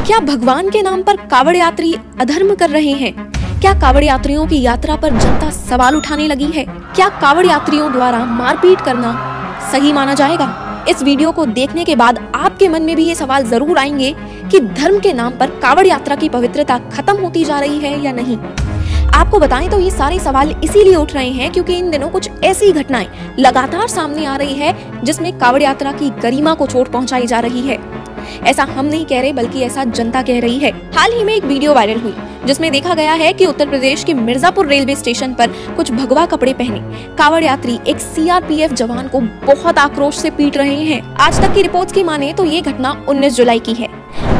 क्या भगवान के नाम पर कावड़ यात्री अधर्म कर रहे हैं? क्या कावड़ यात्रियों की यात्रा पर जनता सवाल उठाने लगी है? क्या कावड़ यात्रियों द्वारा मारपीट करना सही माना जाएगा? इस वीडियो को देखने के बाद आपके मन में भी ये सवाल जरूर आएंगे कि धर्म के नाम पर कावड़ यात्रा की पवित्रता खत्म होती जा रही है या नहीं। आपको बताएं तो ये सारे सवाल इसीलिए उठ रहे हैं क्योंकि इन दिनों कुछ ऐसी घटनाएं लगातार सामने आ रही है जिसमें कावड़ यात्रा की गरिमा को चोट पहुंचाई जा रही है। ऐसा हम नहीं कह रहे बल्कि ऐसा जनता कह रही है। हाल ही में एक वीडियो वायरल हुई जिसमें देखा गया है कि उत्तर प्रदेश के मिर्जापुर रेलवे स्टेशन पर कुछ भगवा कपड़े पहने कावड़ यात्री एक सीआरपीएफ जवान को बहुत आक्रोश से पीट रहे हैं। आज तक की रिपोर्ट्स की माने तो ये घटना 19 जुलाई की है।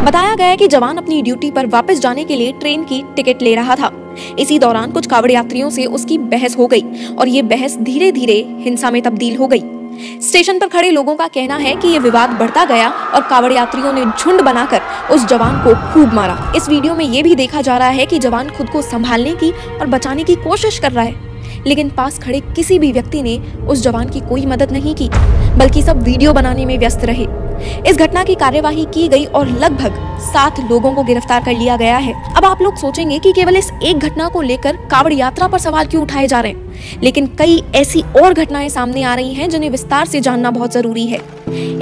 बताया गया है कि जवान अपनी ड्यूटी पर वापस जाने के लिए ट्रेन की टिकट ले रहा था। इसी दौरान कुछ कावड़ यात्रियों से उसकी बहस हो गई और ये बहस धीरे धीरे हिंसा में तब्दील हो गई। स्टेशन पर खड़े लोगों का कहना है कि ये विवाद बढ़ता गया और कावड़ यात्रियों ने झुंड बनाकर उस जवान को खूब मारा। इस वीडियो में ये भी देखा जा रहा है कि जवान खुद को संभालने की और बचाने की कोशिश कर रहा है, लेकिन पास खड़े किसी भी व्यक्ति ने उस जवान की कोई मदद नहीं की, बल्कि सब वीडियो बनाने में व्यस्त रहे। इस घटना की कार्यवाही की गई और लगभग 7 लोगों को गिरफ्तार कर लिया गया है। अब आप लोग सोचेंगे कि केवल इस एक घटना को लेकर कावड़ यात्रा पर सवाल क्यों उठाए जा रहे हैं, लेकिन कई ऐसी और घटनाएं सामने आ रही हैं जिन्हें विस्तार से जानना बहुत जरूरी है।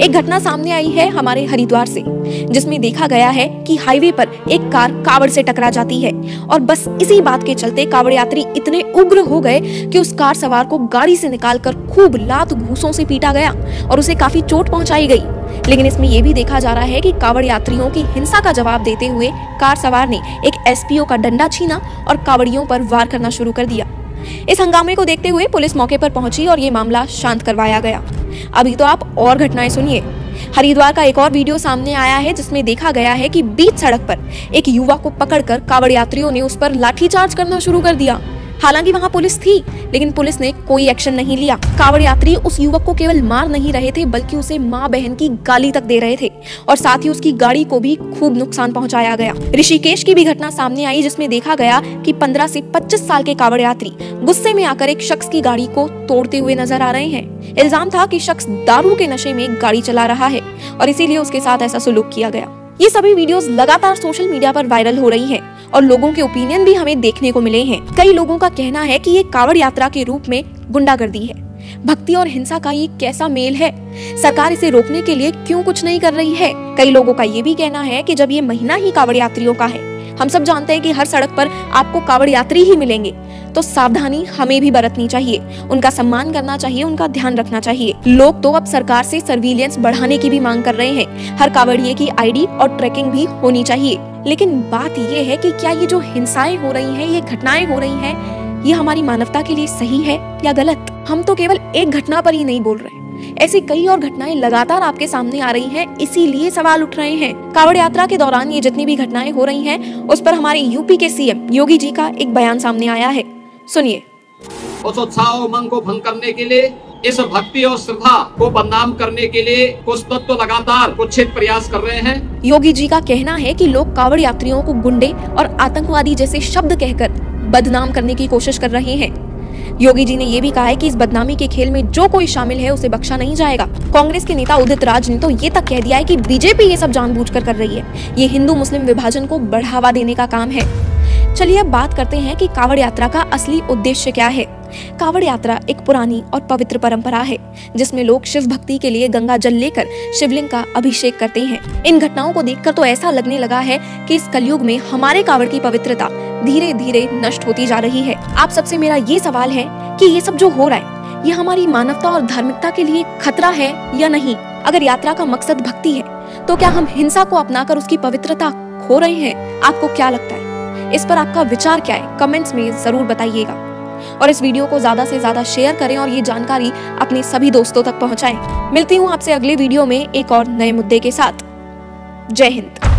एक घटना सामने आई है हमारे हरिद्वार से, जिसमें देखा गया है कि हाईवे पर एक कार कावड़ से टकरा जाती है और बस इसी बात के चलते कावड़ यात्री इतने उग्र हो गए कि उस कार सवार को गाड़ी से निकालकर खूब लात घूंसों से पीटा गया और उसे काफी चोट पहुंचाई गई। लेकिन इसमें यह भी देखा जा रहा है कि कावड़ यात्रियों की हिंसा का जवाब देते हुए कार सवार ने एक एसपीओ का डंडा छीना और कावड़ियों पर वार करना शुरू कर दिया। इस हंगामे को देखते हुए पुलिस मौके पर पहुंची और ये मामला शांत करवाया गया। अभी तो आप और घटनाएं सुनिए। हरिद्वार का एक और वीडियो सामने आया है जिसमें देखा गया है कि बीच सड़क पर एक युवक को पकड़कर कावड़ यात्रियों ने उस पर लाठीचार्ज करना शुरू कर दिया। हालांकि वहां पुलिस थी, लेकिन पुलिस ने कोई एक्शन नहीं लिया। कावड़ यात्री उस युवक को केवल मार नहीं रहे थे बल्कि उसे मां बहन की गाली तक दे रहे थे और साथ ही उसकी गाड़ी को भी खूब नुकसान पहुंचाया गया। ऋषिकेश की भी घटना सामने आई जिसमें देखा गया कि 15 से 25 साल के कावड़ यात्री गुस्से में आकर एक शख्स की गाड़ी को तोड़ते हुए नजर आ रहे हैं। इल्जाम था कि शख्स दारू के नशे में गाड़ी चला रहा है और इसीलिए उसके साथ ऐसा सुलूक किया गया। ये सभी वीडियोस लगातार सोशल मीडिया पर वायरल हो रही हैं और लोगों के ओपिनियन भी हमें देखने को मिले हैं। कई लोगों का कहना है कि ये कावड़ यात्रा के रूप में गुंडागर्दी है। भक्ति और हिंसा का ये कैसा मेल है? सरकार इसे रोकने के लिए क्यों कुछ नहीं कर रही है? कई लोगों का ये भी कहना है कि जब ये महीना ही कावड़ यात्रियों का है, हम सब जानते हैं कि हर सड़क पर आपको कावड़ यात्री ही मिलेंगे, तो सावधानी हमें भी बरतनी चाहिए, उनका सम्मान करना चाहिए, उनका ध्यान रखना चाहिए। लोग तो अब सरकार से सर्विलियंस बढ़ाने की भी मांग कर रहे हैं। हर कावड़िये की आईडी और ट्रैकिंग भी होनी चाहिए। लेकिन बात ये है कि क्या ये जो हिंसाएं हो रही हैं, ये घटनाएं हो रही हैं, ये हमारी मानवता के लिए सही है या गलत? हम तो केवल एक घटना पर ही नहीं बोल रहे, ऐसी कई और घटनाएं लगातार आपके सामने आ रही हैं, इसीलिए सवाल उठ रहे हैं। कावड़ यात्रा के दौरान ये जितनी भी घटनाएं हो रही हैं, उस पर हमारे यूपी के सीएम योगी जी का एक बयान सामने आया है, सुनिए। उस उत्साह उमंग को भंग करने के लिए, इस भक्ति और श्रद्धा को बदनाम करने के लिए कुछ तत्व लगातार कुत्सित प्रयास कर रहे हैं। योगी जी का कहना है कि लोग कावड़ यात्रियों को गुंडे और आतंकवादी जैसे शब्द कहकर बदनाम करने की कोशिश कर रहे हैं। योगी जी ने ये भी कहा है कि इस बदनामी के खेल में जो कोई शामिल है उसे बख्शा नहीं जाएगा। कांग्रेस के नेता उदित राज ने तो ये तक कह दिया है कि बीजेपी ये सब जानबूझकर कर रही है, ये हिंदू मुस्लिम विभाजन को बढ़ावा देने का काम है। चलिए अब बात करते हैं कि कावड़ यात्रा का असली उद्देश्य क्या है। कावड़ यात्रा एक पुरानी और पवित्र परंपरा है जिसमें लोग शिव भक्ति के लिए गंगा जल लेकर शिवलिंग का अभिषेक करते हैं। इन घटनाओं को देखकर तो ऐसा लगने लगा है कि इस कलयुग में हमारे कावड़ की पवित्रता धीरे धीरे नष्ट होती जा रही है। आप सबसे मेरा ये सवाल है कि ये सब जो हो रहा है, ये हमारी मानवता और धार्मिकता के लिए खतरा है या नहीं? अगर यात्रा का मकसद भक्ति है तो क्या हम हिंसा को अपनाकर उसकी पवित्रता खो रहे हैं? आपको क्या लगता है? इस पर आपका विचार क्या है? कमेंट्स में जरूर बताइएगा और इस वीडियो को ज्यादा से ज्यादा शेयर करें और ये जानकारी अपने सभी दोस्तों तक पहुंचाएं। मिलती हूँ आपसे अगले वीडियो में एक और नए मुद्दे के साथ। जय हिंद।